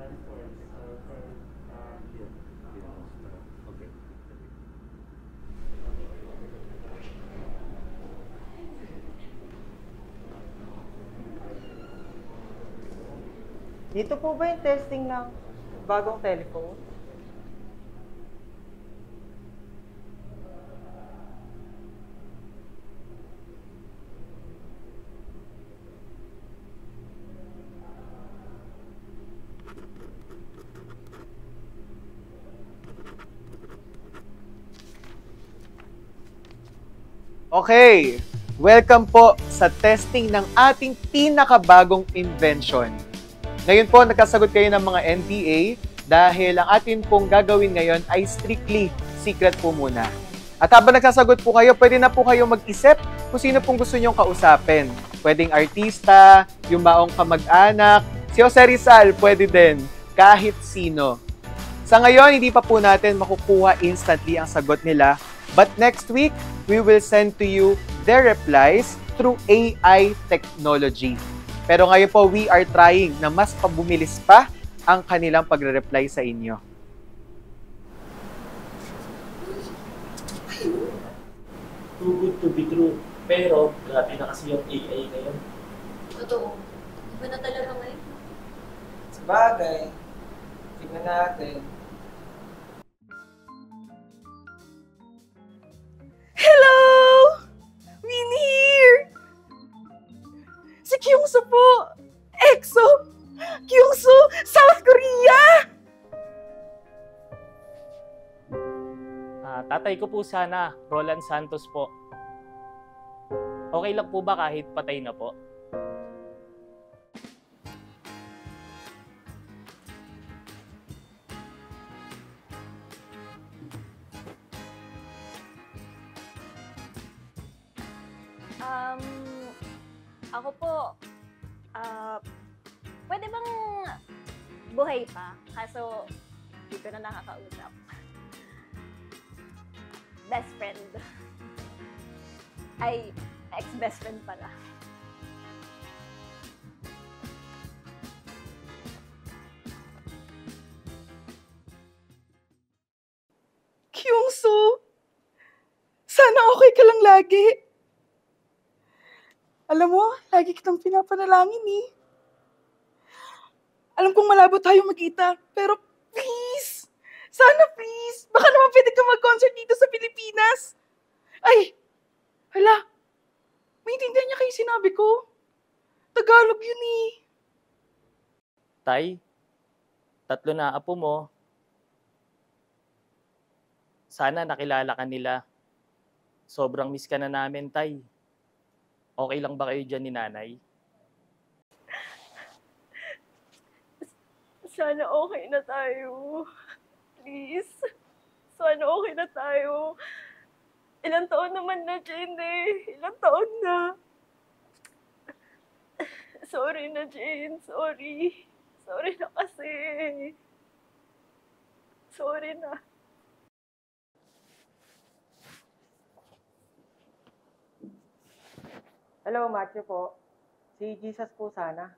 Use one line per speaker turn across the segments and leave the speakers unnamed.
Okay.
Dito po ba yung testing ng bagong telephone?
Okay, welcome po sa testing ng ating pinakabagong invention. Ngayon po, nagkasagot kayo ng mga NDA dahil ang atin pong gagawin ngayon ay strictly secret po muna. At habang nagsasagot po kayo, pwede na po kayo mag-isip kung sino pong gusto nyong kausapin. Pwedeng artista, yung maong kamag-anak, si Jose Rizal, pwede din, kahit sino. Sa ngayon, hindi pa po natin makukuha instantly ang sagot nila. But next week, we will send to you their replies through AI technology. Pero ngayon po, we are trying na mas pabumilis pa ang kanilang pagre-reply sa inyo.
Too good to be true. Pero, grabe na kasi yung AI ngayon.
Totoo. Iba na talaga ngayon.
Sabagay. Tignan natin.
Hello! Win here! Si Kyungso po! EXO! Kyungso! South Korea!
Tatay ko po sana, Roland Santos po. Okay lang po ba kahit patay na po?
Ako po, pwede bang buhay pa? Kaso, di ko na nakakausap. Best friend. Ay, ex-best friend pala.
Kyungso! Sana okay ka lang lagi. Alam mo, lagi kitang pinapanalangin eh. Alam kong malabo tayo magkita, pero please! Sana please! Baka naman pwede ka mag-concert dito sa Pilipinas. Ay! Hala! Maintindihan niya kayo sinabi ko. Tagalog yun eh.
Tay, 3 na apo mo. Sana nakilala ka nila. Sobrang miss ka na namin, Tay. Okay lang ba kayo dyan ni Nanay?
Sana okay na tayo. Please. Sana okay na tayo. Ilang taon naman na, Jane eh. Ilang taon na. Sorry na, Jane. Sorry. Sorry na kasi. Sorry na.
Hello, Matthew po. Si Jesus po sana.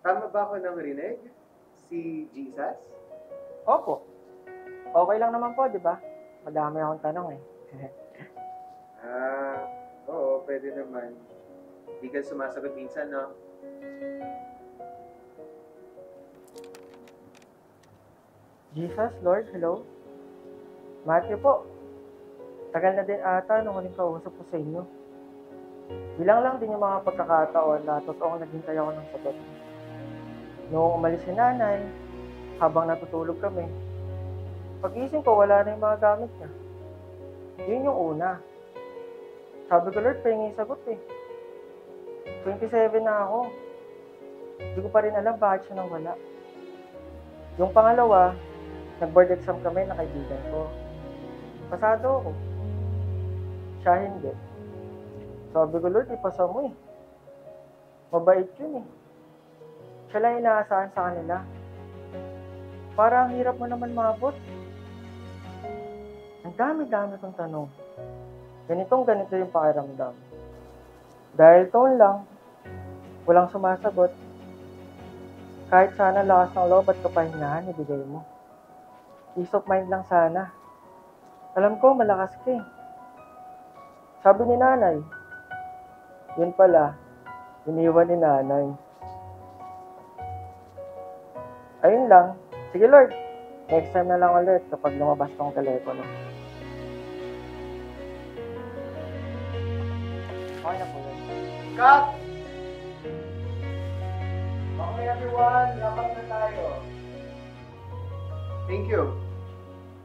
Tama ba ako nang rinig? Si Jesus?
Opo. Okay lang naman po, di ba? Madami akong tanong eh.
Oo, pwede naman. Di ka sumasagot minsan, no?
Jesus, Lord, hello? Matthew po. Tagal na din ata nung huling kausap ko sa inyo. Bilang lang din yung mga pagkakataon na totoong naghintay ako ng sagot. Noong umalis si nanay, habang natutulog kami, pag-isip ko wala na yung mga gamit niya. Yun yung una. Sabi ko, Lord, pahingi sagot eh. 27 na ako. Hindi ko pa rin alam bakit siya nang wala. Yung pangalawa, nag-board exam kami na kaibigan ko. Pasado ako. Siya hindi. Sabi ko, Lord, ipasa mo eh. Mabait yun eh. Siya lang inaasahan sa kanila. Parang hirap mo naman maabot. Ang dami-dami kong tanong. Ganito yung pakiramdam. Dahil taon lang, Walang sumasagot. Kahit sana lakas ng loob at kapahingahan, ibigay mo. Peace of mind lang sana. Alam ko, malakas ka eh. Sabi ni nanay, yun pala, iniwan ni nanay. Ayun lang. Sige Lord, next time na lang ulit kapag lumabas tong telepono. Okay na po yun.
Cut! Okay everyone, laban na tayo. Thank you.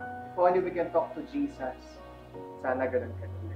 If only we can talk to Jesus. Sana ganun ka din.